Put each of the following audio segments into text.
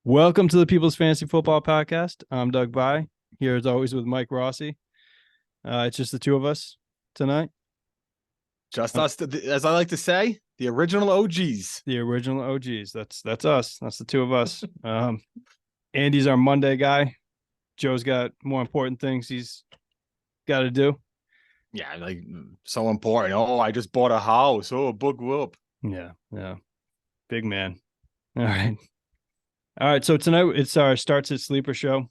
Welcome to the People's Fantasy Football Podcast. I'm Doug By, here as always with Mike Rossi. It's just the two of us tonight. Just us, as I like to say, the original OGs. The original OGs. That's us. That's the two of us. Andy's our Monday guy. Joe's got more important things he's got to do. Yeah, like so important. Oh, I just bought a house. Oh, book whoop. Yeah. Big man. All right. So tonight it's our Starts It Sleeper show.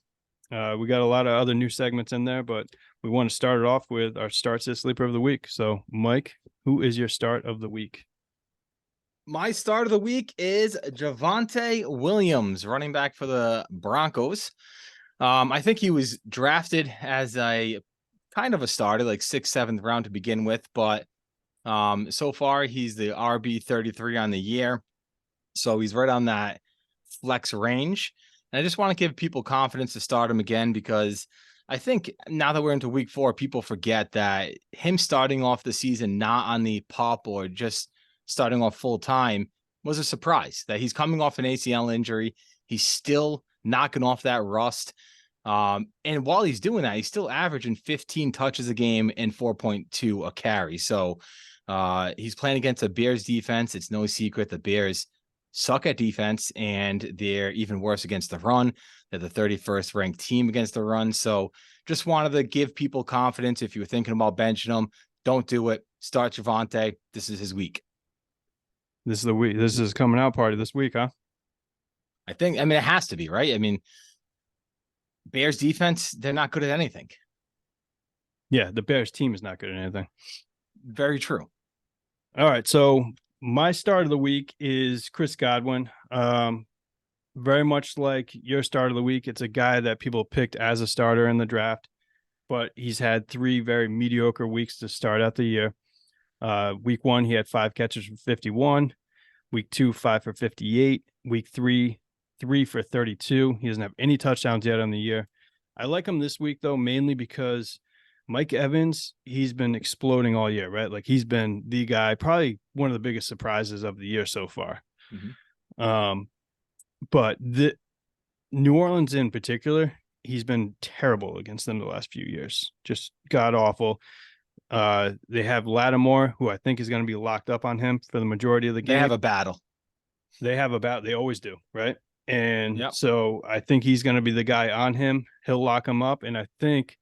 We got a lot of other new segments in there, but we want to start it off with our Starts It Sleeper of the week. So, Mike, who is your start of the week? My start of the week is Javonte Williams, running back for the Broncos. I think he was drafted as a kind of a starter, like 6th, 7th round to begin with, but so far he's the RB 33 on the year. So he's right on that flex range. And I just want to give people confidence to start him again, because I think now that we're into week 4, people forget that him starting off the season not on the PUP or just starting off full time was a surprise. That he's coming off an ACL injury. He's still knocking off that rust. And while he's doing that, he's still averaging 15 touches a game and 4.2 a carry. So he's playing against a Bears defense. It's no secret the Bears suck at defense, and they're even worse against the run. They're the 31st ranked team against the run. So just wanted to give people confidence. If you were thinking about benching him, don't do it. Start Javonte. This is his week. This is the week. This is coming out party this week, huh? I mean, it has to be, right? I mean, Bears defense, they're not good at anything. Yeah, the Bears team is not good at anything. Very true. All right, so my start of the week is Chris Godwin. Very much like your start of the week, it's a guy that people picked as a starter in the draft, but he's had 3 very mediocre weeks to start out the year. Week 1, he had 5 catches for 51. Week 2, 5 for 58. Week 3, 3 for 32. He doesn't have any touchdowns yet on the year. I like him this week, though, mainly because Mike Evans, he's been exploding all year, right? Like, he's been the guy, probably one of the biggest surprises of the year so far. Mm-hmm. But the New Orleans in particular, he's been terrible against them the last few years. Just god awful. They have Lattimore, who I think is going to be locked up on him for the majority of the game. They have a battle. They always do, right? And So I think he's going to be the guy on him. He'll lock him up. And I think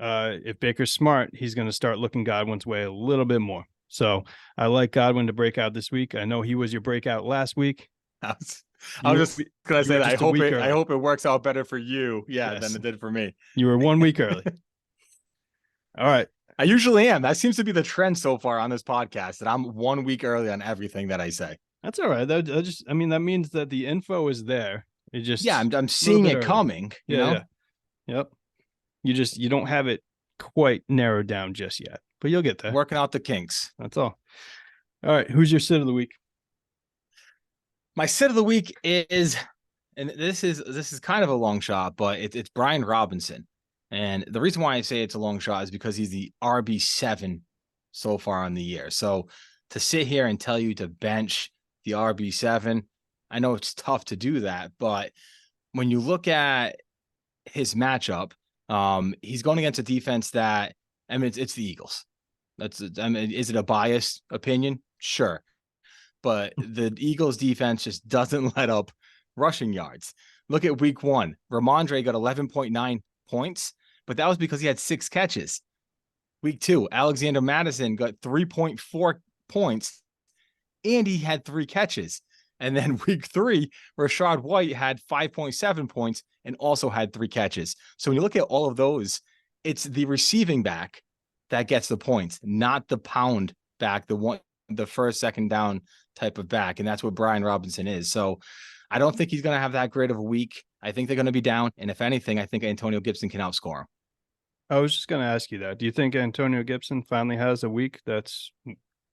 if Baker's smart, he's going to start looking Godwin's way a little bit more. So I like Godwin to break out this week. I know he was your breakout last week. I was just gonna say that. I hope it works out better for you, than it did for me. You were 1 week early. All right. I usually am. That seems to be the trend so far on this podcast, that I'm 1 week early on everything that I say. That's all right. That means that the info is there. It just I'm seeing it coming. You know? Yeah. Yep. You don't have it quite narrowed down just yet, but you'll get there. Working out the kinks. That's all. All right. Who's your sit of the week? My sit of the week is, and this is kind of a long shot, but it's Brian Robinson. And the reason why I say it's a long shot is because he's the RB7 so far on the year. So to sit here and tell you to bench the RB7, I know it's tough to do that, but when you look at his matchup, he's going against a defense that, it's the Eagles. Is it a biased opinion? Sure. But the Eagles defense just doesn't let up rushing yards. Look at week 1. Ramondre got 11.9 points, but that was because he had 6 catches. Week 2, Alexander Madison got 3.4 points, and he had 3 catches. And then week 3, Rachaad White had 5.7 points and also had 3 catches. So when you look at all of those, it's the receiving back that gets the points, not the pound back, the first, second down type of back. And that's what Brian Robinson is. So I don't think he's going to have that great of a week. I think they're going to be down. And if anything, I think Antonio Gibson can outscore him. I was just going to ask you that. Do you think Antonio Gibson finally has a week it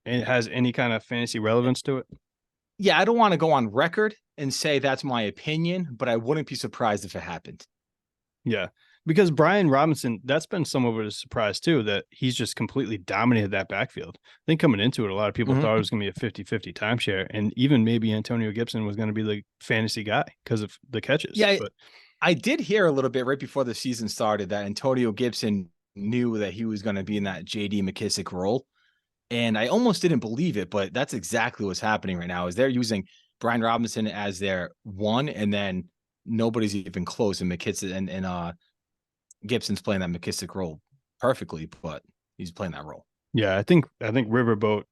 has any kind of fantasy relevance to it? Yeah, I don't want to go on record and say that's my opinion, but I wouldn't be surprised if it happened. Yeah. because Brian Robinson, that's been somewhat of a surprise too, that he's just completely dominated that backfield. I think coming into it, a lot of people thought it was going to be a 50-50 timeshare. And even maybe Antonio Gibson was going to be the fantasy guy because of the catches. Yeah, but I did hear a little bit right before the season started that Antonio Gibson knew that he was going to be in that JD McKissick role. And I almost didn't believe it, but that's exactly what's happening right now is they're using Brian Robinson as their one, and then nobody's even close. And McKissick and Gibson's playing that McKissick role perfectly, but he's playing that role. yeah, I think Riverboat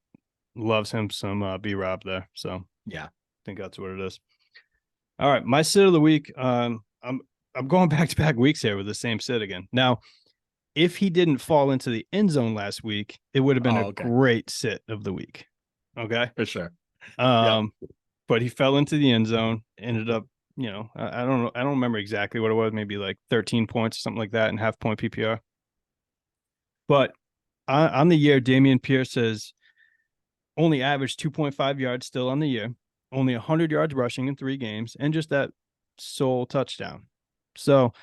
loves him some B-Rob there. So yeah, I think that's what it is. All right, my sit of the week. I'm going back-to-back weeks here with the same sit again. Now, if he didn't fall into the end zone last week, it would have been a great sit of the week. Okay, for sure. But he fell into the end zone. Ended up, I don't know. I don't remember exactly what it was. Maybe like 13 points or something like that in half-point PPR. But on the year, Dameon Pierce has only averaged 2.5 yards still on the year. Only 100 yards rushing in 3 games, and just that sole touchdown. So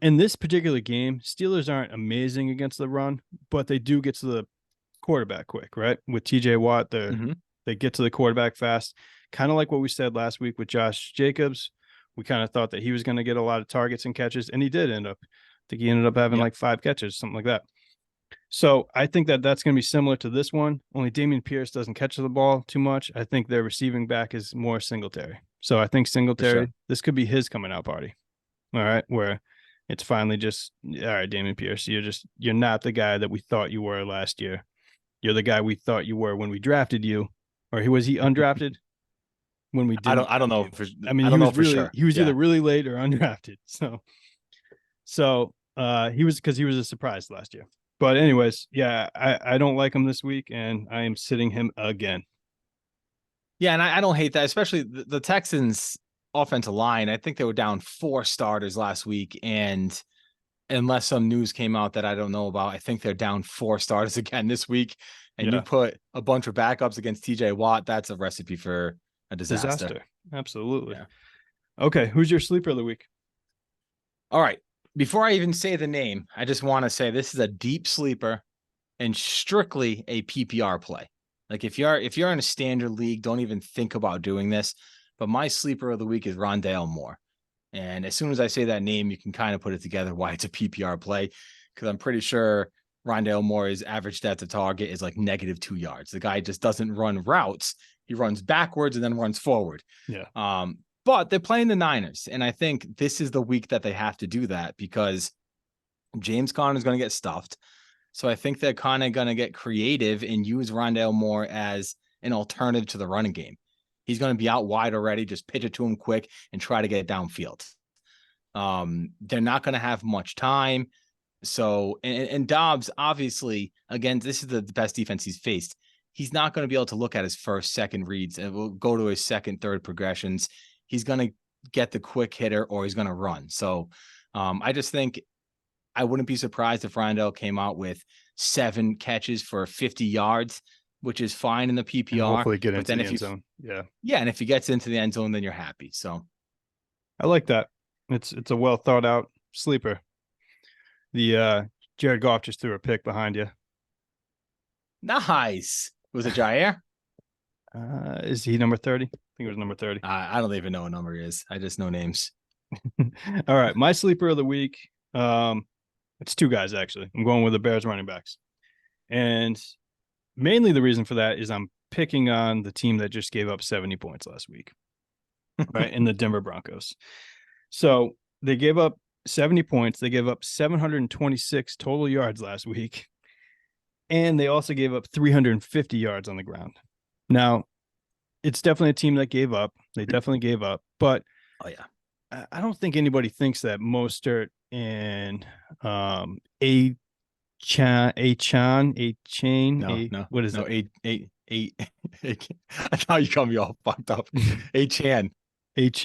in this particular game, Steelers aren't amazing against the run, but they do get to the quarterback quick, right? With TJ Watt, they get to the quarterback fast. Kind of like what we said last week with Josh Jacobs. We kind of thought that he was going to get a lot of targets and catches, and he did end up. I think he ended up having like 5 catches, something like that. So I think that that's going to be similar to this one. Only Dameon Pierce doesn't catch the ball too much. I think their receiving back is more Singletary. So I think Singletary, this could be his coming out party. All right, where it's finally just, all right, Dameon Pierce, you're not the guy that we thought you were last year. You're the guy we thought you were when we drafted you. Or was he undrafted when we did? I don't know. He was either really late or undrafted. So he was, because he was a surprise last year. But anyways, yeah, I don't like him this week, and I am sitting him again. Yeah, and I don't hate that, especially the Texans offensive line. I think they were down 4 starters last week, and unless some news came out that I don't know about, I think they're down 4 starters again this week. And you put a bunch of backups against TJ Watt, that's a recipe for a disaster. Absolutely. Yeah. Okay, who's your sleeper of the week? All right. Before I even say the name, I just want to say this is a deep sleeper and strictly a PPR play. Like if you're in a standard league, don't even think about doing this. But my sleeper of the week is Rondale Moore. And as soon as I say that name, you can kind of put it together why it's a PPR play, because I'm pretty sure Rondale Moore's average stat to target is like -2 yards. The guy just doesn't run routes. He runs backwards and then runs forward. Yeah. But they're playing the Niners, and I think this is the week that they have to do that because James Conner is going to get stuffed. So I think they're kind of going to get creative and use Rondale Moore as an alternative to the running game. He's going to be out wide already. Just pitch it to him quick and try to get it downfield. They're not going to have much time. So, and Dobbs, obviously, again, this is the best defense he's faced. He's not going to be able to look at his first, second reads and will go to his second, third progressions. He's going to get the quick hitter or he's going to run. So I just think I wouldn't be surprised if Rondale came out with 7 catches for 50 yards, which is fine in the PPR. And hopefully get into the end zone. Yeah. Yeah. And if he gets into the end zone, then you're happy. So I like that. It's a well thought out sleeper. The Jared Goff just threw a pick behind you. Nice. Was it Jair? Is he number 30? I think it was number 30. I don't even know what number he is. I just know names. All right. My sleeper of the week. It's 2 guys, actually. I'm going with the Bears running backs. And mainly the reason for that is I'm picking on the team that just gave up 70 points last week, right? In the Denver Broncos. So they gave up 70 points. They gave up 726 total yards last week. And they also gave up 350 yards on the ground. Now, it's definitely a team that gave up. They definitely gave up. But I don't think anybody thinks that Mostert and A Chain. No. What is it? I thought you got me all fucked up. A Chan. It's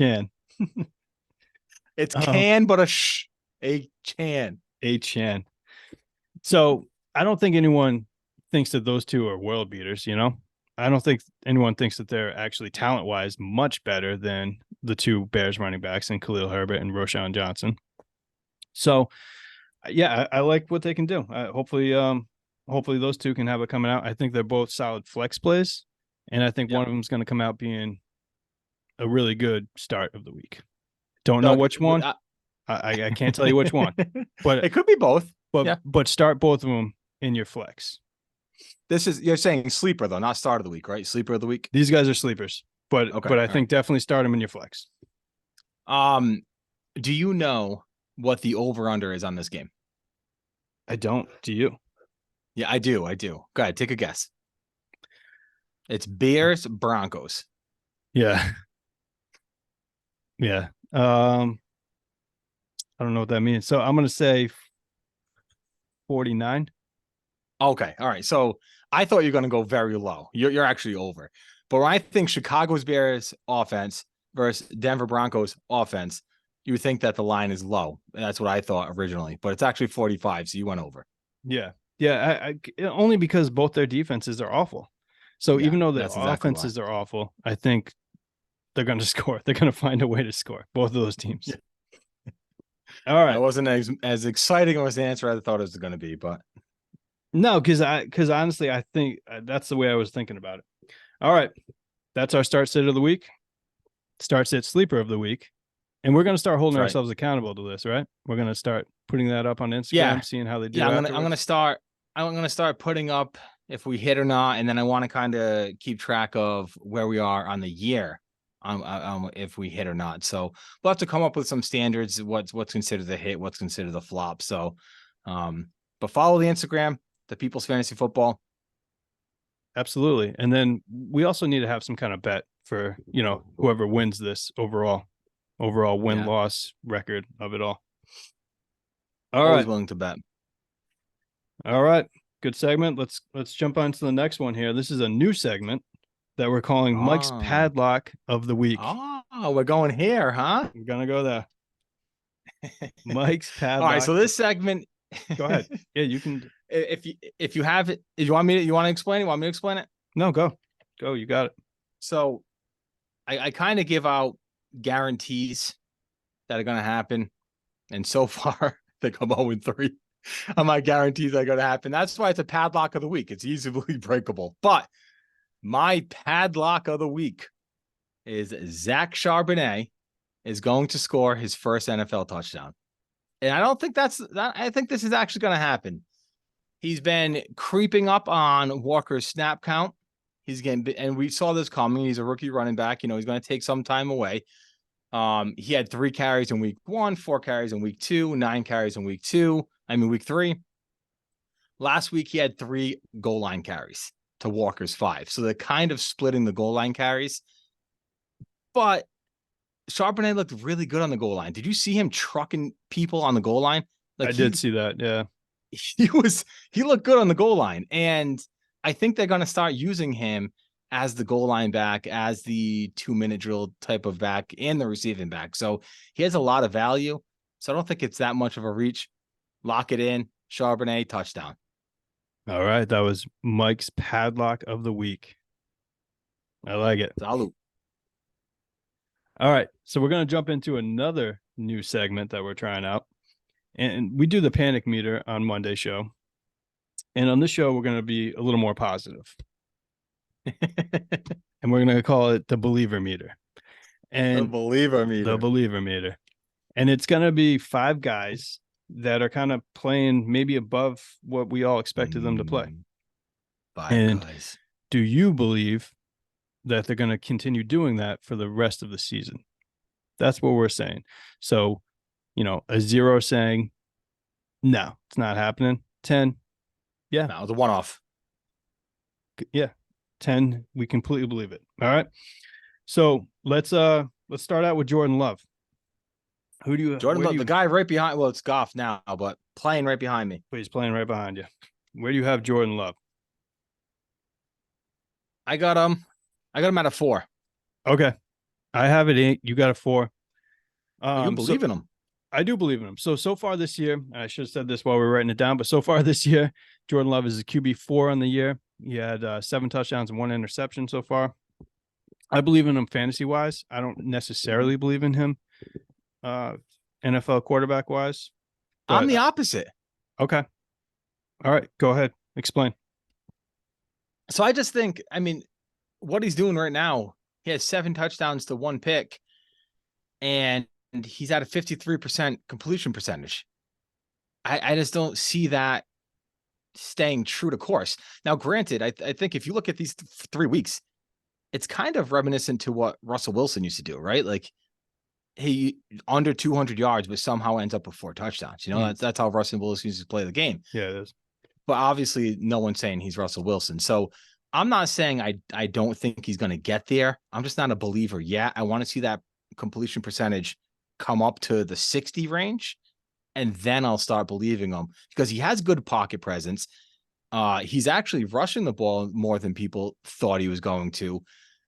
can, but a sh. A Chan. So I don't think anyone thinks that those two are world beaters, I don't think anyone thinks that they're actually talent-wise much better than the 2 Bears running backs and Khalil Herbert and Roschon Johnson. So yeah, I like what they can do. Hopefully those two can have it coming out. I think they're both solid flex plays, and I think Yep. one of them is going to come out being a really good start of the week. Don't know Doug, which one. I can't tell you which one, but it could be both. but Yeah. but start both of them in your flex. You're saying sleeper though, not start of the week, right? Sleeper of the week. These guys are sleepers, but Okay, I all think definitely start them in your flex. Do you know what the over under is on this game? I don't. Do you? Yeah, I do. Go ahead, take a guess. It's Bears Broncos. Yeah. Yeah. I don't know what that means. So I'm going to say 49. Okay, all right. So I thought you were going to go very low. You're actually over. But when I think Chicago's Bears offense versus Denver Broncos offense, you would think that the line is low. That's what I thought originally, but it's actually 45. So you went over. Yeah. Yeah. Only because both their defenses are awful. So Yeah, even though their that's exactly why. offenses are awful, I think they're going to score. They're going to find a way to score, both of those teams. Yeah. All right. That wasn't as exciting as the answer I thought it was going to be, but No, because honestly, I think that's the way I was thinking about it. All right. That's our start sit of the week. Start sit sleeper of the week. And we're going to start holding That's right. ourselves accountable to this, right? We're going to start putting that up on Instagram, Yeah. seeing how they do. Yeah, I'm gonna start putting up if we hit or not, and then I want to kind of keep track of where we are on the year, if we hit or not. So we'll have to come up with some standards. What's considered the hit, what's considered the flop. So, but follow the Instagram, the People's Fantasy Football. Absolutely. And then we also need to have some kind of bet for, whoever wins this overall win-loss record of it all. Always willing to bet. All right. Good segment. Let's jump on to the next one here. This is a new segment that we're calling Mike's Padlock of the Week. Oh, we're going here, huh? We're going to go there. Mike's Padlock. All right. So this segment. Go ahead. Yeah, you can. If you have it, you want to explain it? Want me to explain it? No, go. You got it. So I kind of give out guarantees that are going to happen. And so far, they come 0-3 on my guarantees that are going to happen. That's why it's a padlock of the week. It's easily breakable. But my padlock of the week is Zach Charbonnet is going to score his first NFL touchdown. And I don't think I think this is actually going to happen. He's been creeping up on Walker's snap count. And we saw this coming. He's a rookie running back. He's going to take some time away. He had 3 carries in week 1, 4 carries in week 2, 9 carries in week 3. Last week, he had 3 goal line carries to Walker's 5. So they're kind of splitting the goal line carries. But Charbonnet looked really good on the goal line. Did you see him trucking people on the goal line? I did see that. Yeah. He looked good on the goal line. And I think they're going to start using him as the goal line back, as the 2-minute drill type of back, and the receiving back. So he has a lot of value. So I don't think it's that much of a reach. Lock it in. Charbonnet, touchdown. All right. That was Mike's Padlock of the Week. I like it. Salute. All right. So we're going to jump into another new segment that we're trying out. And we do the panic meter on Monday show. And on this show, we're going to be a little more positive. And we're going to call it the believer meter. And the believer meter. And it's going to be 5 guys that are kind of playing maybe above what we all expected them to play. 5 guys. Do you believe that they're going to continue doing that for the rest of the season? That's what we're saying. So, a 0 saying, no, it's not happening. 10. Yeah. No, it was a one-off. Yeah. 10. We completely believe it. All right. So let's start out with Jordan Love. Who do you? Jordan Love, the guy right behind. Well, it's Goff now, but playing right behind me. He's playing right behind you. Where do you have Jordan Love? I got him at a 4. Okay. I have it 8. You got a 4. You believe in him? I do believe in him. So far this year, I should have said this while we were writing it down, but so far this year, Jordan Love is a QB4 on the year. He had 7 touchdowns and 1 interception so far. I believe in him fantasy-wise. I don't necessarily believe in him NFL quarterback-wise. I'm but the opposite. okay. All right, go ahead. Explain. So I just think, I mean, what he's doing right now, he has 7 touchdowns to 1 pick, and he's at a 53% completion percentage. I just don't see that staying true to course. Now, granted, I think if you look at these 3 weeks, it's kind of reminiscent to what Russell Wilson used to do, right? Like he under 200 yards, but somehow ends up with 4 touchdowns. You know, that's how Russell Wilson used to play the game. Yeah, it is. But obviously, no one's saying he's Russell Wilson. So I'm not saying I don't think he's going to get there. I'm just not a believer yet. I want to see that completion percentage come up to the 60 range, and then I'll start believing him because he has good pocket presence. He's actually rushing the ball more than people thought he was going to.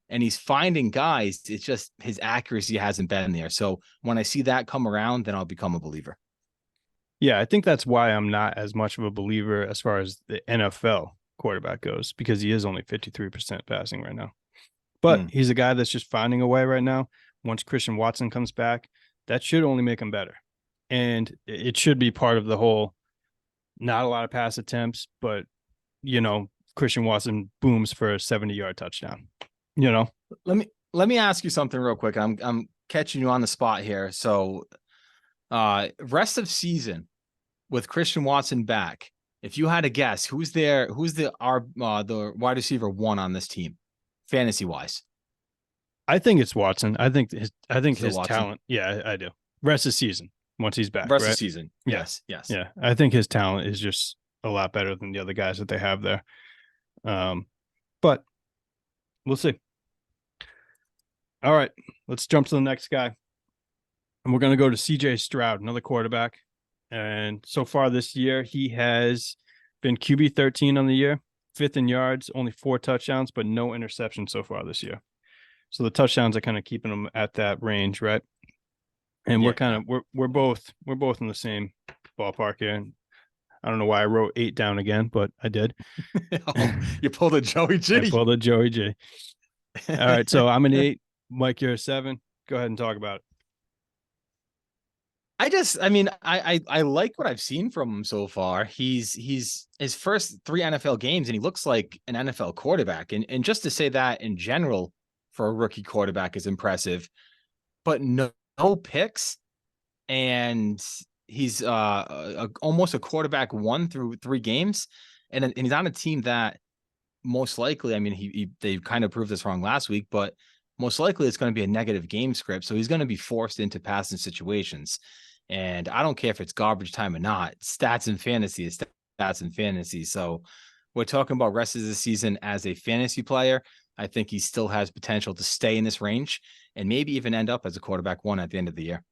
And he's finding guys. It's just his accuracy hasn't been there. So when I see that come around, then I'll become a believer. Yeah, I think that's why I'm not as much of a believer as far as the NFL quarterback goes, because he is only 53% passing right now. But he's a guy that's just finding a way right now. Once Christian Watson comes back, that should only make him better. And it should be part of the whole, not a lot of pass attempts, but, you know, Christian Watson booms for a 70-yard touchdown, you know? Let me ask you something real quick. I'm catching you on the spot here. So rest of season with Christian Watson back, if you had to guess, who's the wide receiver 1 on this team, fantasy wise? I think it's Watson. I think his Watson? talent. Yeah, I do. Rest of season once he's back. Rest right? of season. Yes. Yeah, I think his talent is just a lot better than the other guys that they have there. But we'll see. All right, let's jump to the next guy. And we're going to go to CJ Stroud, another quarterback. And so far this year, he has been QB 13 on the year, 5th in yards, only 4 touchdowns, but no interceptions so far this year. So the touchdowns are kind of keeping him at that range, right? And we're both in the same ballpark here. I don't know why I wrote 8 down again, but I did. You pulled a Joey G. I pulled a Joey G. All right, so I'm an 8. Mike, you're a 7. Go ahead and talk about it. I like what I've seen from him so far. He's his first 3 NFL games, and he looks like an NFL quarterback. And just to say that in general for a rookie quarterback is impressive, but no picks, and he's almost a quarterback 1 through 3 games, and he's on a team that most likely, I mean, they kind of proved this wrong last week, but most likely it's going to be a negative game script, so he's going to be forced into passing situations. And I don't care if it's garbage time or not. Stats and fantasy is stats and fantasy. So we're talking about rest of the season as a fantasy player. I think he still has potential to stay in this range and maybe even end up as a quarterback 1 at the end of the year.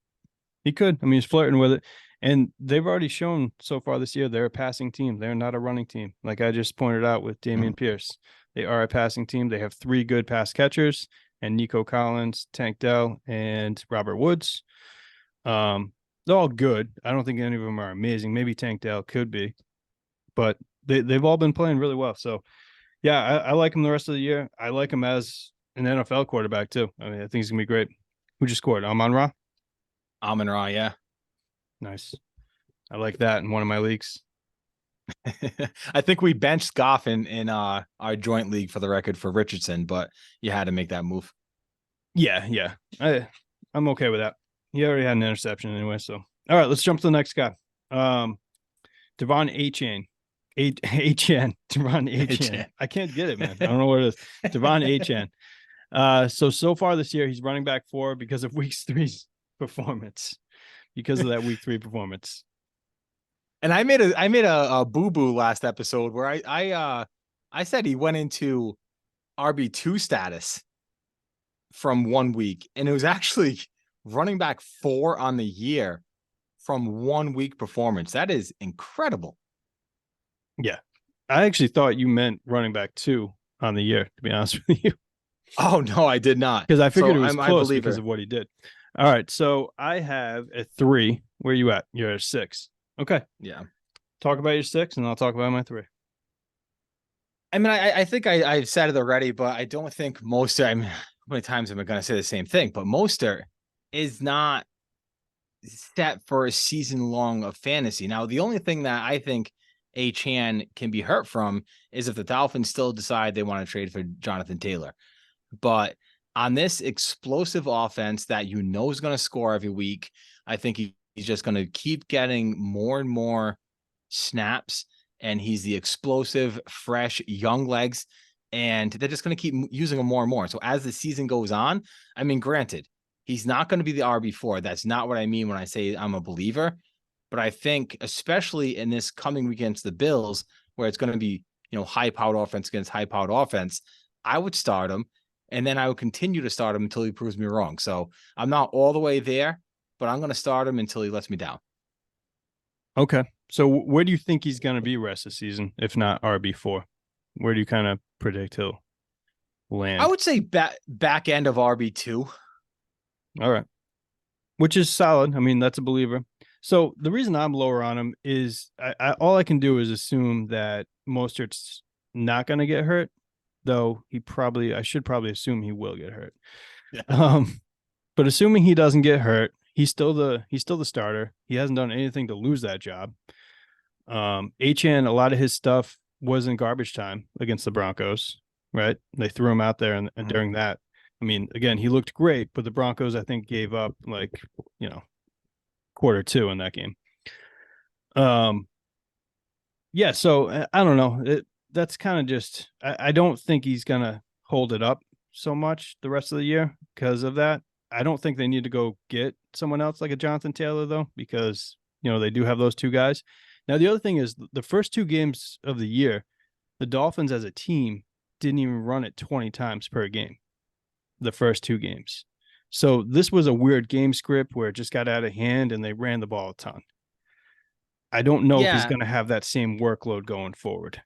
He could. I mean, he's flirting with it. And they've already shown so far this year they're a passing team. They're not a running team. Like I just pointed out with Damian Pierce. They are a passing team. They have 3 good pass catchers, and Nico Collins, Tank Dell, and Robert Woods. They're all good. I don't think any of them are amazing. Maybe Tank Dell could be, but they've all been playing really well. So, yeah, I like him the rest of the year. I like him as an NFL quarterback too. I mean, I think he's gonna be great. Who just scored? Amon-Ra? Amon-Ra, yeah. Nice. I like that in one of my leagues. I think we benched Goff in our joint league for the record for Richardson, but you had to make that move. Yeah. I'm okay with that. He already had an interception anyway. So, all right, let's jump to the next guy. Devon Achane. Devon Achane. I can't get it, man. I don't know what it is. Devon Achane. So far this year, he's running back 4 because of week 3's performance. Because of that week 3 performance. And I made a boo-boo last episode where I said he went into RB2 status from 1 week, and it was actually running back 4 on the year from 1 week performance. That is incredible. Yeah. I actually thought you meant running back 2 on the year, to be honest with you. Oh, no, I did not. Because I figured it was close because of what he did. All right. So I have a 3. Where are you at? You're at 6. Okay. Yeah. Talk about your 6 and I'll talk about my 3. I mean, I think I've said it already, but I don't think Mostert, how many times am I going to say the same thing? But Mostert is not set for a season long of fantasy. Now, the only thing that I think Achane can be hurt from is if the Dolphins still decide they want to trade for Jonathan Taylor. But on this explosive offense that you know is going to score every week, I think he's just going to keep getting more and more snaps, and he's the explosive, fresh, young legs, and they're just going to keep using him more and more. So as the season goes on, I mean, granted, he's not going to be the RB4. That's not what I mean when I say I'm a believer. But I think, especially in this coming week against the Bills, where it's going to be, high-powered offense against high-powered offense, I would start him, and then I would continue to start him until he proves me wrong. So I'm not all the way there, but I'm going to start him until he lets me down. Okay. So where do you think he's going to be rest of the season, if not RB4? Where do you kind of predict he'll land? I would say back end of RB2. All right. Which is solid. I mean, that's a believer. So the reason I'm lower on him is all I can do is assume that Mostert's not going to get hurt, though I should probably assume he will get hurt. Yeah. But assuming he doesn't get hurt, he's still the starter. He hasn't done anything to lose that job. Achane, a lot of his stuff was in garbage time against the Broncos, right? They threw him out there, and during that, I mean, again, he looked great, but the Broncos, I think, gave up quarter 2 in that game. Yeah, so I don't know. That's kind of just, I don't think he's going to hold it up so much the rest of the year because of that. I don't think they need to go get someone else like a Jonathan Taylor, though, because, they do have those two guys. Now, the other thing is the first 2 games of the year, the Dolphins as a team didn't even run it 20 times per game, the first 2 games. So this was a weird game script where it just got out of hand and they ran the ball a ton. I don't know if he's going to have that same workload going forward.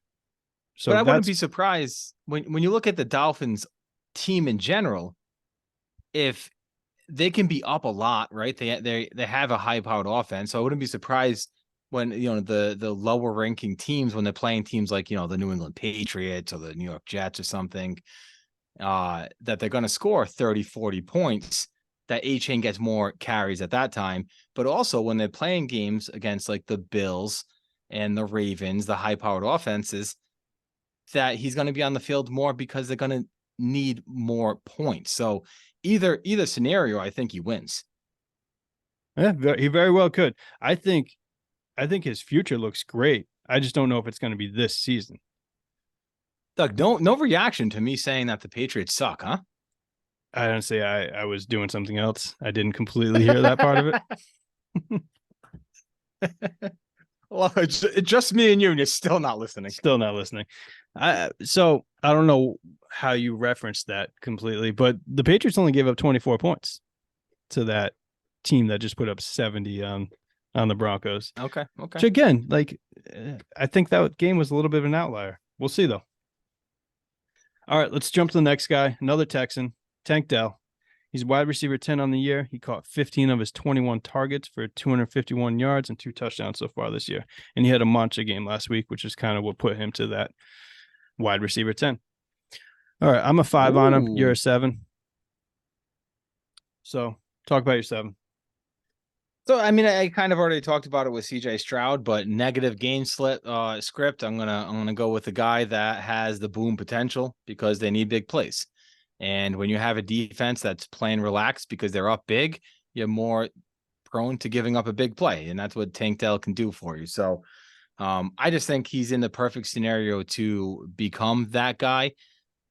So but I wouldn't be surprised when you look at the Dolphins team in general, if they can be up a lot, right? They have a high-powered offense. So I wouldn't be surprised when, the lower ranking teams, when they're playing teams like, the New England Patriots or the New York Jets or something, that they're going to score 30, 40 points, that Achane gets more carries at that time. But also when they're playing games against like the Bills and the Ravens, the high-powered offenses, that he's going to be on the field more because they're going to need more points. So either scenario, I think he wins. Yeah, he very well could. I think his future looks great. I just don't know if it's going to be this season. Doug, no reaction to me saying that the Patriots suck, huh? I don't say I was doing something else. I didn't completely hear that part of it. Well, it's just me and you, and you're still not listening. Still not listening. So I don't know how you referenced that completely, but the Patriots only gave up 24 points to that team that just put up 70 on the Broncos. Okay. Which again, I think that game was a little bit of an outlier. We'll see though. All right, let's jump to the next guy. Another Texan, Tank Dell. He's wide receiver 10 on the year. He caught 15 of his 21 targets for 251 yards and 2 touchdowns so far this year. And he had a monster game last week, which is kind of what put him to that wide receiver 10. All right, I'm a 5 on him. You're a 7. So talk about your 7. So, I mean, I kind of already talked about it with CJ Stroud, but negative game script. I'm gonna go with the guy that has the boom potential because they need big plays. And when you have a defense that's playing relaxed because they're up big, you're more prone to giving up a big play. And that's what Tank Dell can do for you. So I just think he's in the perfect scenario to become that guy.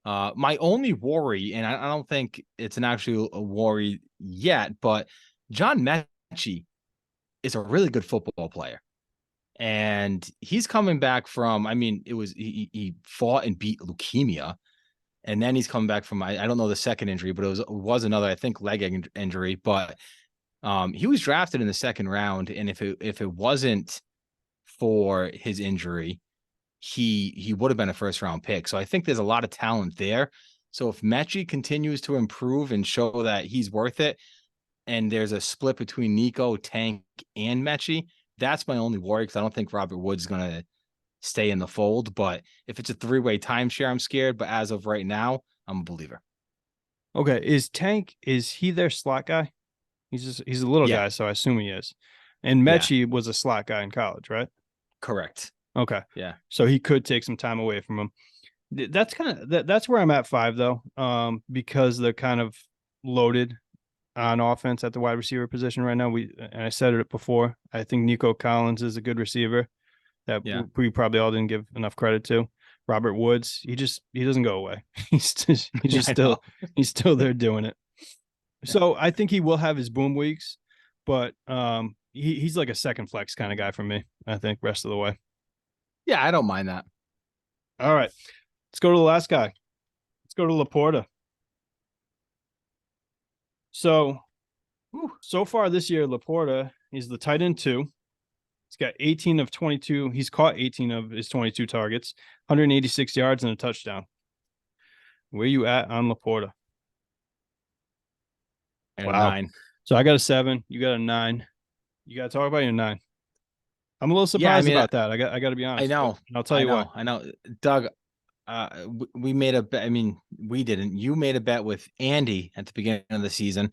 My only worry, and I don't think it's an actual worry yet, but John Mechie is a really good football player. And he's coming back from, I mean, he fought and beat leukemia. And then he's coming back from, I don't know the second injury, but it was another, I think, leg injury. But he was drafted in the 2nd round. And if it wasn't for his injury, he would have been a 1st-round pick. So I think there's a lot of talent there. So if Mechie continues to improve and show that he's worth it, and there's a split between Nico, Tank, and Mechie, that's my only worry, because I don't think Robert Woods is going to stay in the fold. But if it's a 3-way timeshare, I'm scared. But as of right now, I'm a believer. Okay. Is he their slot guy? He's a little Yeah. guy, so I assume he is. And Yeah. Mechie was a slot guy in college, right? Correct. Okay. Yeah. So he could take some time away from him. That's kind of that's where I'm at 5 though. Because they're kind of loaded on offense at the wide receiver position right now. And I said it before. I think Nico Collins is a good receiver that Yeah. we probably all didn't give enough credit to. Robert Woods, he doesn't go away. He's just he's still there doing it. So I think he will have his boom weeks, but he's like a second flex kind of guy for me, I think, rest of the way. Yeah, I don't mind that. All right. Let's go to the last guy. Let's go to Laporta. So far this year, Laporta, he's the tight end 2. He's got 18 of 22. He's caught 18 of his 22 targets, 186 yards and a touchdown. Where you at on Laporta? Wow. 9. So I got a 7. You got a 9. You got to talk about your 9. I'm a little surprised about that. I got to be honest. I know. I'll tell you why. I know. Doug, we made a bet. I mean, we didn't. You made a bet with Andy at the beginning of the season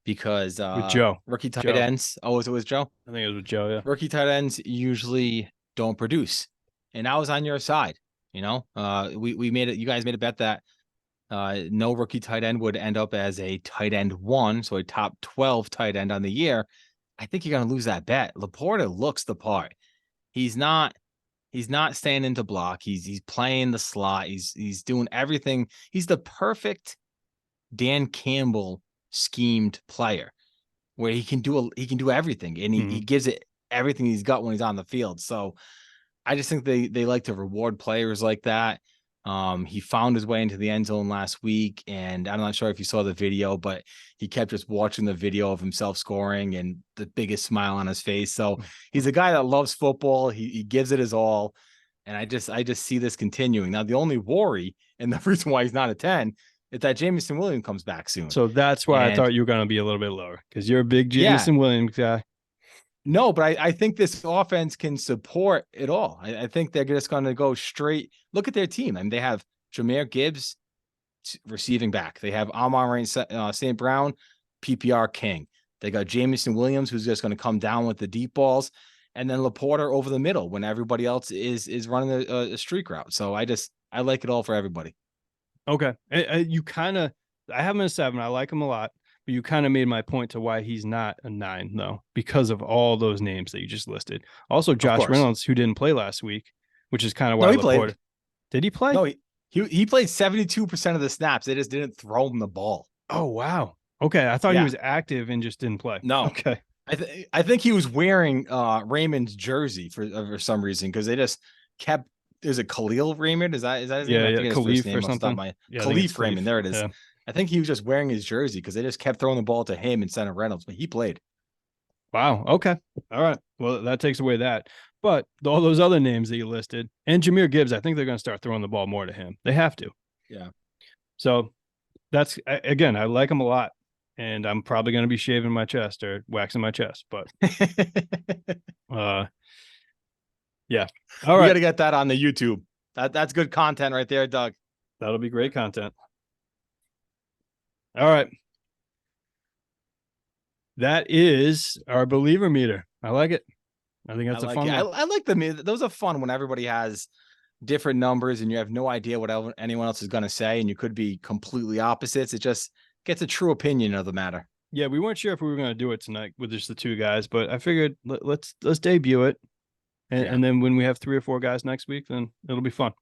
because with Joe, rookie tight ends. Oh, it was Joe? I think it was with Joe, yeah. Rookie tight ends usually don't produce. And I was on your side. You know, we made it. You guys made a bet that no rookie tight end would end up as a tight end 1, so a top 12 tight end on the year. I think you're going to lose that bet. Laporta looks the part. He's not staying into block. He's playing the slot. He's doing everything. He's the perfect Dan Campbell schemed player where he can do everything, and he gives it everything he's got when he's on the field. So I just think they like to reward players like that. He found his way into the end zone last week, and I'm not sure if you saw the video, but he kept just watching the video of himself scoring and the biggest smile on his face. So he's a guy that loves football. He gives it his all. And I just see this continuing. Now, the only worry, and the reason why he's not a 10, is that Jameson Williams comes back soon. So that's why I thought you were going to be a little bit lower, because you're a big Jameson Williams guy. No, but I think this offense can support it all. I think they're just going to go straight. Look at their team. I mean, they have Jahmyr Gibbs receiving back. They have Amon St. Brown, PPR king. They got Jameson Williams, who's just going to come down with the deep balls, and then Laporta over the middle when everybody else is running a streak route. So I like it all for everybody. Okay. You kind of, I have him at 7. I like him a lot. But you kind of made my point to why he's not a 9, though, because of all those names that you just listed. Also, Josh Reynolds, who didn't play last week, which is kind of why he played. Did he play? No, he played 72% of the snaps. They just didn't throw him the ball. Oh, wow. Okay. I thought he was active and just didn't play. No. Okay. I think he was wearing Raymond's jersey for some reason, because they just kept. Is it Khalil Raymond? Is that his name? Yeah, Khalif or something. Khalif Raymond. There it is. Yeah. I think he was just wearing his jersey because they just kept throwing the ball to him instead of Reynolds, but he played. Wow. Okay. All right. Well, that takes away that. But all those other names that you listed and Jahmyr Gibbs, I think they're going to start throwing the ball more to him. They have to. Yeah. So that's, again, I like him a lot, and I'm probably going to be shaving my chest or waxing my chest, but yeah. All right. You got to get that on the YouTube. That's good content right there, Doug. That'll be great content. All right. That is our believer meter. I like it. I think that's a fun one. I like the those are fun when everybody has different numbers and you have no idea what anyone else is going to say, and you could be completely opposites. It just gets a true opinion of the matter. Yeah, we weren't sure if we were going to do it tonight with just the 2 guys, but I figured let's debut it, and then when we have 3 or 4 guys next week, then it'll be fun.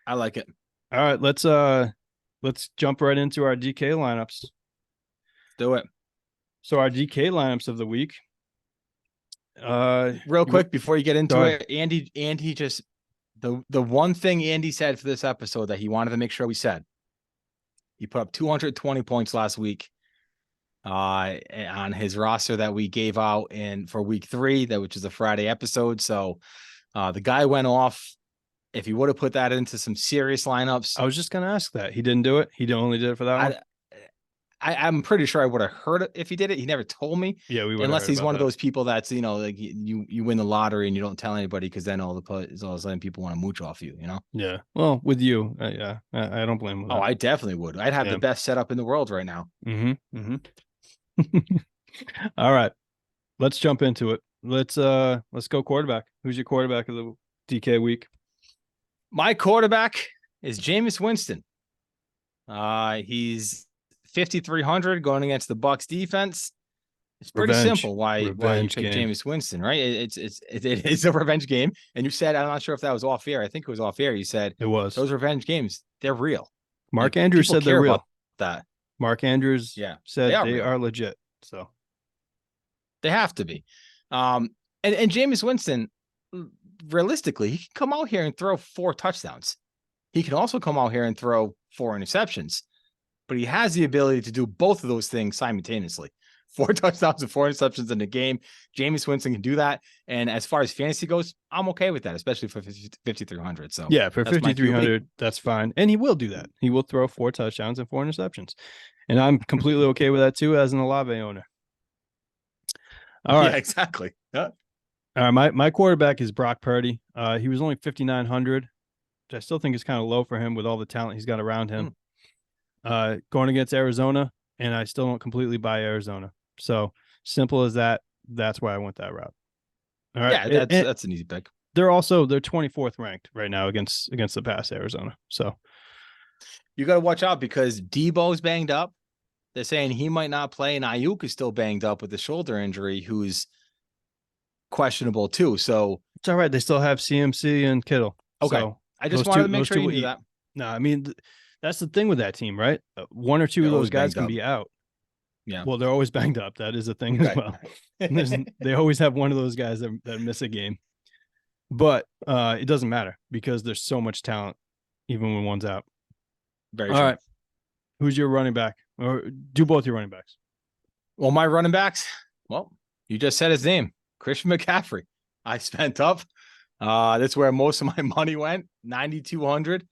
I like it. All right, let's jump right into our DK lineups. Do it. So our DK lineups of the week. Real quick before you get into it, Andy just the one thing Andy said for this episode that he wanted to make sure we said. He put up 220 points last week on his roster that we gave out for week 3, which is a Friday episode. So the guy went off. If he would have put that into some serious lineups, I was just going to ask that. He didn't do it. He only did it for that one. I'm pretty sure I would have heard it if he did it. He never told me. Yeah, we would. Unless he's one of those people that's, like you win the lottery and you don't tell anybody, because then all of a sudden people want to mooch off you, Yeah. Well, with you, yeah, I don't blame him. I definitely would. I'd have the best setup in the world right now. Mm-hmm. Mm-hmm. All right, let's jump into it. Let's go quarterback. Who's your quarterback of the DK week? My quarterback is Jameis Winston. He's 5,300 going against the Bucks defense. It's pretty simple why you pick game. Jameis Winston, right? It is a revenge game. And you said, I'm not sure if that was off air. I think it was off air. You said It was. those revenge games, they're real. Mark Andrews said they're real. That Mark Andrews said they are legit. So they have to be. And Jameis Winston, realistically, he can come out here and throw 4 touchdowns. He can also come out here and throw 4 interceptions, but he has the ability to do both of those things simultaneously. 4 touchdowns and 4 interceptions in the game. Jameis Winston can do that. And as far as fantasy goes, I'm okay with that, especially for 5,300. So yeah, for 5,300, that's fine. And he will do that. He will throw 4 touchdowns and 4 interceptions. And I'm completely okay with that too, as an Olave owner. All right. Yeah, exactly. Yeah. All right. My quarterback is Brock Purdy. He was only 5,900, which I still think is kind of low for him with all the talent he's got around him. Going against Arizona, and I still don't completely buy Arizona. So simple as that. That's why I went that route. All right. Yeah, that's an easy pick. They're 24th ranked right now against the pass, Arizona. So you got to watch out because Debo's banged up. They're saying he might not play, and Ayuk is still banged up with the shoulder injury, who's questionable too. So it's all right. They still have CMC and Kittle. Okay. So I just wanted to make sure you knew that. No, I mean, that's the thing with that team, right? 1 or 2 of those guys can be out. Yeah. Well, they're always banged up. That is a thing as well. They always have one of those guys that miss a game. But it doesn't matter because there's so much talent, even when one's out. Very true. All right. Who's your running back? Or do both your running backs? Well, my running backs, well, you just said his name, Christian McCaffrey. I spent up. That's where most of my money went, 9,200.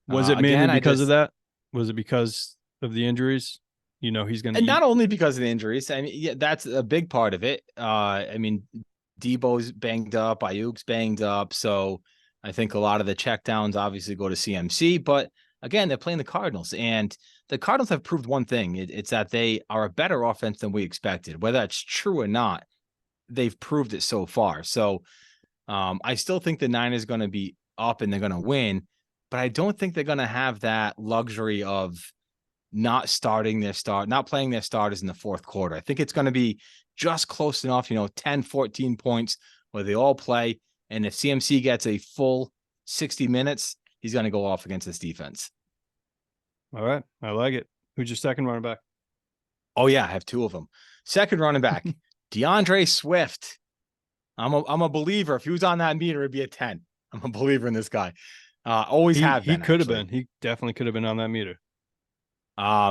Was it mainly because of that? Was it because of the injuries? You know, he's going to. And not only because of the injuries. I mean, yeah, that's a big part of it. I mean, Debo's banged up, Ayuk's banged up. So I think a lot of the checkdowns obviously go to CMC. But again, they're playing the Cardinals. And the Cardinals have proved one thing. It's that they are a better offense than we expected. Whether that's true or not, they've proved it so far. So I still think the Niners are going to be up and they're going to win. But I don't think they're going to have that luxury of not playing their starters in the fourth quarter. I think it's going to be just close enough, 10, 14 points where they all play. And if CMC gets a full 60 minutes, he's going to go off against this defense. All right. I like it. Who's your second running back? Oh, yeah. I have 2 of them. Second running back, DeAndre Swift. I'm a believer. If he was on that meter, it'd be a 10. I'm a believer in this guy. Always have been. He could have been. He definitely could have been on that meter.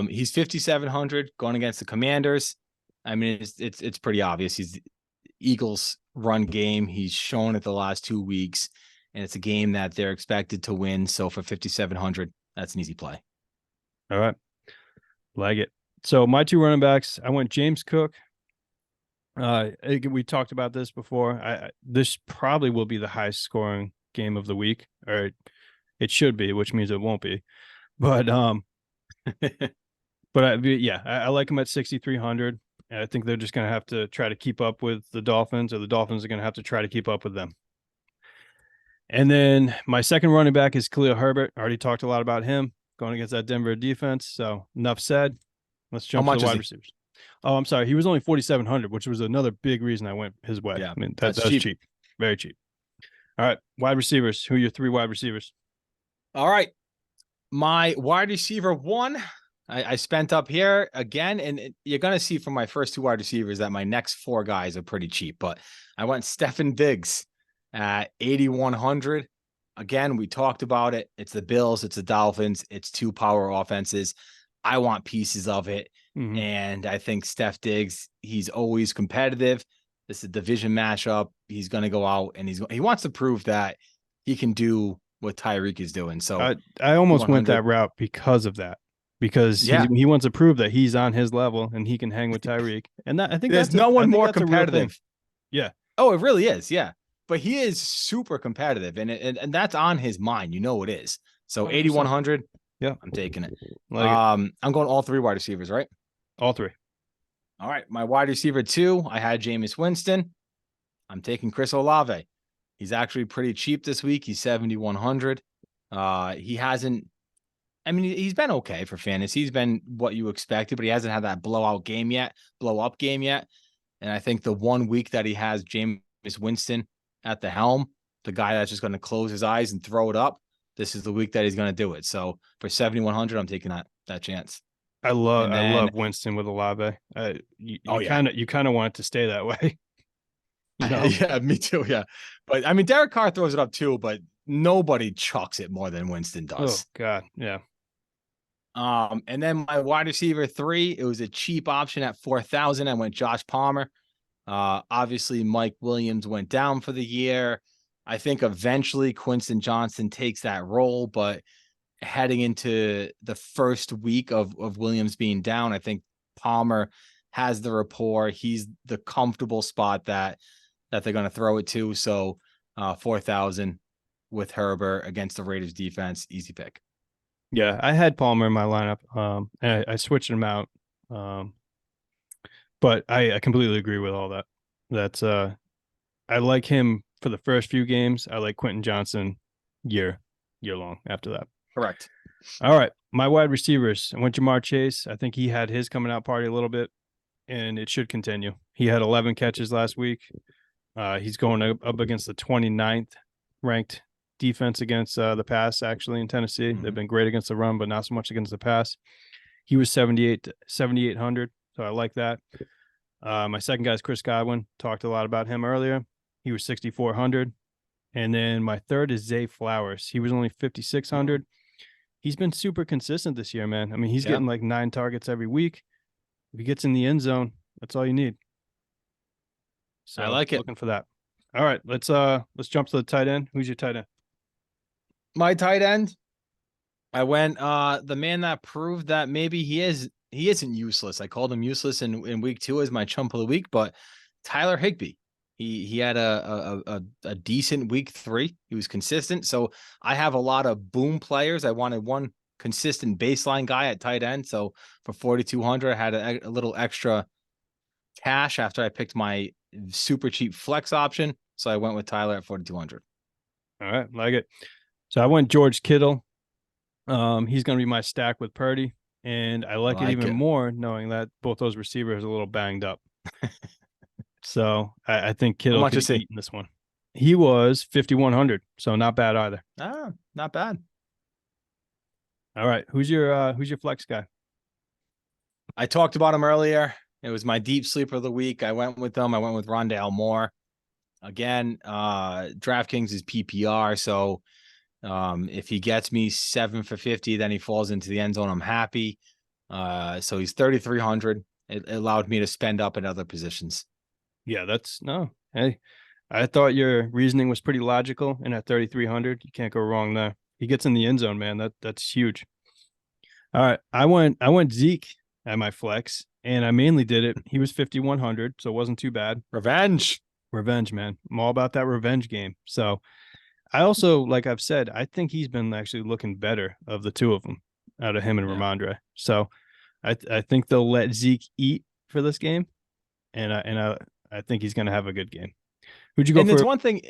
He's 5,700 going against the Commanders. I mean, it's pretty obvious. He's the Eagles run game. He's shown it the last 2 weeks, and it's a game that they're expected to win. So for 5,700, that's an easy play. All right. Like it. So my 2 running backs, I went James Cook. We talked about this before. This probably will be the highest scoring game of the week, or it should be, which means it won't be. But I like him at 6,300. I think they're just going to have to try to keep up with the Dolphins, or the Dolphins are going to have to try to keep up with them. And then my second running back is Khalil Herbert. I already talked a lot about him going against that Denver defense. So enough said. Let's jump to the wide receivers. Oh, I'm sorry. He was only 4,700, which was another big reason I went his way. Yeah, I mean, that's cheap. Very cheap. All right. Wide receivers. Who are your 3 wide receivers? All right. My wide receiver 1, I spent up here again, and you're going to see from my first 2 wide receivers that my next 4 guys are pretty cheap, but I went Stefon Diggs at 8,100. Again, we talked about it. It's the Bills, it's the Dolphins, it's 2 power offenses. I want pieces of it. Mm-hmm. And I think Steph Diggs, he's always competitive. This is a division matchup. He's going to go out and he wants to prove that he can do what Tyreek is doing. So I almost went that route because of that, because he wants to prove that he's on his level and he can hang with Tyreek. And that, I think there's no one more competitive. Yeah. Oh, it really is. Yeah. But he is super competitive, and that's on his mind. It is. So 8,100. Yeah, I'm taking it. I'm going all 3 wide receivers, right? All 3. All right, my wide receiver 2, I had Jameis Winston. I'm taking Chris Olave. He's actually pretty cheap this week. He's 7,100. He hasn't. I mean, he's been okay for fantasy. He's been what you expected, but he hasn't had that blow up game yet. And I think the 1 week that he has Jameis Winston at the helm, the guy that's just going to close his eyes and throw it up, this is the week that he's going to do it. So for 7,100, I'm taking that chance. I And then, love Winston with Olave. You oh yeah, kind of want it to stay that way. You know? yeah, me too. Yeah, but I mean, Derek Carr throws it up too, but nobody chucks it more than Winston Oh does. God, yeah. And then my wide receiver 3, it was a cheap option at 4,000. I went Josh Palmer. Obviously, Mike Williams went down for the year. I think eventually Quinton Johnson takes that role, but heading into the first week of Williams being down, I think Palmer has the rapport. He's the comfortable spot that they're going to throw it to. So 4,000 with Herbert against the Raiders defense, easy pick. Yeah, I had Palmer in my lineup. And I switched him out. But I completely agree with all that. That's I like him for the first few games. I like Quentin Johnson year long after that. Correct. All right. My wide receivers. I went Jamar Chase. I think he had his coming out party a little bit, and it should continue. He had 11 catches last week. He's going up against the 29th ranked defense against the pass, actually, in Tennessee. They've been great against the run, but not so much against the pass. He was 7,800, so I like that. My second guy is Chris Godwin. Talked a lot about him earlier. He was 6,400. And then my third is Zay Flowers. He was only 5,600. He's been super consistent this year, man. I mean, he's getting like 9 targets every week. If he gets in the end zone, that's all you need. So I like it. Looking for that. All right, let's jump to the tight end. Who's your tight end? My tight end, I went the man that proved that maybe he isn't useless. I called him useless in week 2 as my chump of the week, but Tyler Higbee. He had a decent week 3. He was consistent. So I have a lot of boom players. I wanted one consistent baseline guy at tight end. So for 4,200, I had a little extra cash after I picked my super cheap flex option. So I went with Tyler at 4,200. All right, like it. So I went George Kittle. He's going to be my stack with Purdy, and I like it even more knowing that both those receivers are a little banged up. So I think Kittle could eat in this one. He was 5,100, so not bad either. Not bad. All right, who's your flex guy? I talked about him earlier. It was my deep sleeper of the week. I went with him. I went with Rondale Moore. Again, DraftKings is PPR, so if he gets me 7 for 50, then he falls into the end zone. I'm happy. So he's 3,300. It allowed me to spend up in other positions. Yeah, hey, I thought your reasoning was pretty logical. And at 3,300, you can't go wrong there. He gets in the end zone, man. That's huge. All right, I went Zeke at my flex, and I mainly did it. He was 5,100, so it wasn't too bad. Revenge, man. I'm all about that revenge game. So I also, like I've said, I think he's been actually looking better of the two of them, out of him and Ramondre. So I think they'll let Zeke eat for this game, and I think he's going to have a good game. Who'd you go for? And it's one thing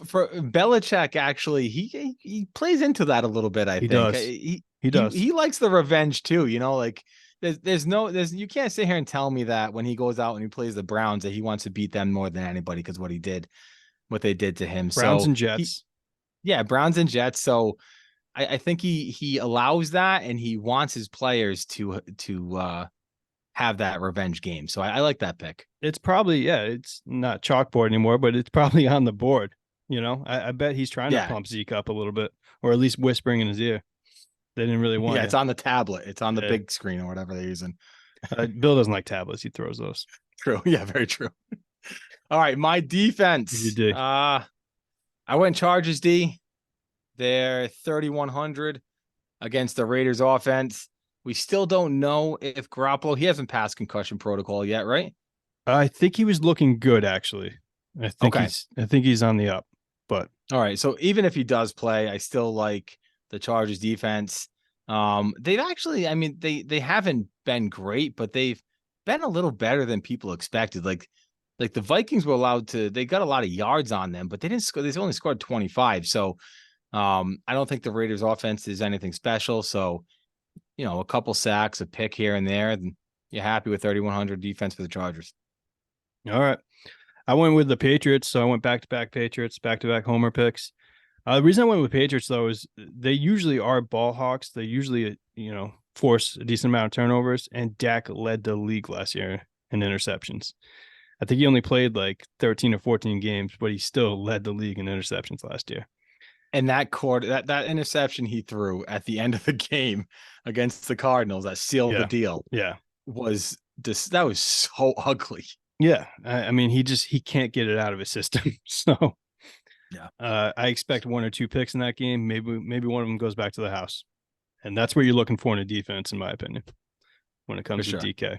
for Belichick. Actually, he plays into that a little bit. I think does. He does. He likes the revenge too. You know, like there's you can't sit here and tell me that when he goes out and he plays the Browns that he wants to beat them more than anybody because what they did to him. Browns and Jets. Browns and Jets. So I think he allows that, and he wants his players to have that revenge game. So I like that pick. It's probably, it's not chalkboard anymore, but it's probably on the board. You know, I bet he's trying to pump Zeke up a little bit, or at least whispering in his ear. They didn't really want it. It's on the tablet. It's on the big screen or whatever they're using. Bill doesn't like tablets. He throws those. True. Yeah, very true. All right, my defense. You did. I went Chargers D. They're 3,100 against the Raiders offense. We still don't know if Garoppolo, he hasn't passed concussion protocol yet, right? I think he was looking good, actually. I think he's on the up. But all right, so even if he does play, I still like the Chargers defense. They've actually, I mean, they haven't been great, but they've been a little better than people expected. Like the Vikings were allowed to, they got a lot of yards on them, but they didn't score. They only scored 25. So I don't think the Raiders offense is anything special. So, a couple sacks, a pick here and there, and you're happy with 3,100 defense for the Chargers. All right. I went with the Patriots, so I went back-to-back Patriots, back-to-back homer picks. The reason I went with Patriots, though, is they usually are ball hawks. They usually, force a decent amount of turnovers, and Dak led the league last year in interceptions. I think he only played like 13 or 14 games, but he still led the league in interceptions last year. And that interception he threw at the end of the game against the Cardinals that sealed the deal. Yeah. That was so ugly. Yeah. I mean, he can't get it out of his system. So yeah, I expect 1 or 2 picks in that game. Maybe one of them goes back to the house. And that's what you're looking for in a defense, in my opinion, when it comes to DK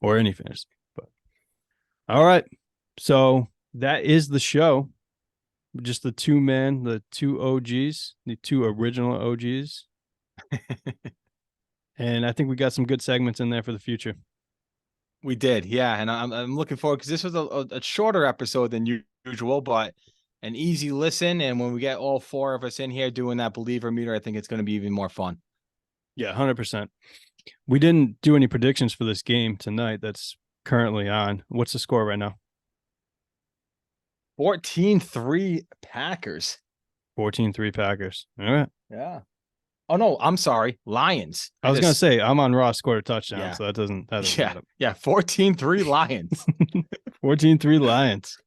or any fantasy. But all right. So that is the show. Just the 2 men, the 2 OGs, the 2 original OGs. And I think we got some good segments in there for the future. We did. Yeah. And I'm looking forward, because this was a shorter episode than usual, but an easy listen. And when we get all 4 of us in here doing that believer meter, I think it's going to be even more fun. Yeah, 100%. We didn't do any predictions for this game tonight that's currently on. What's the score right now? 14-3 Packers. 14-3 Packers. All right. Yeah. Oh, no, I'm sorry. Lions. I was going to say, I'm on Raw scored a touchdown, yeah. so that doesn't Yeah, 14-3 Lions. 14-3 Lions.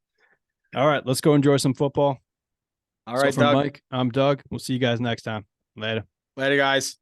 All right, let's go enjoy some football. All right, so for Mike, I'm Doug. We'll see you guys next time. Later. Later, guys.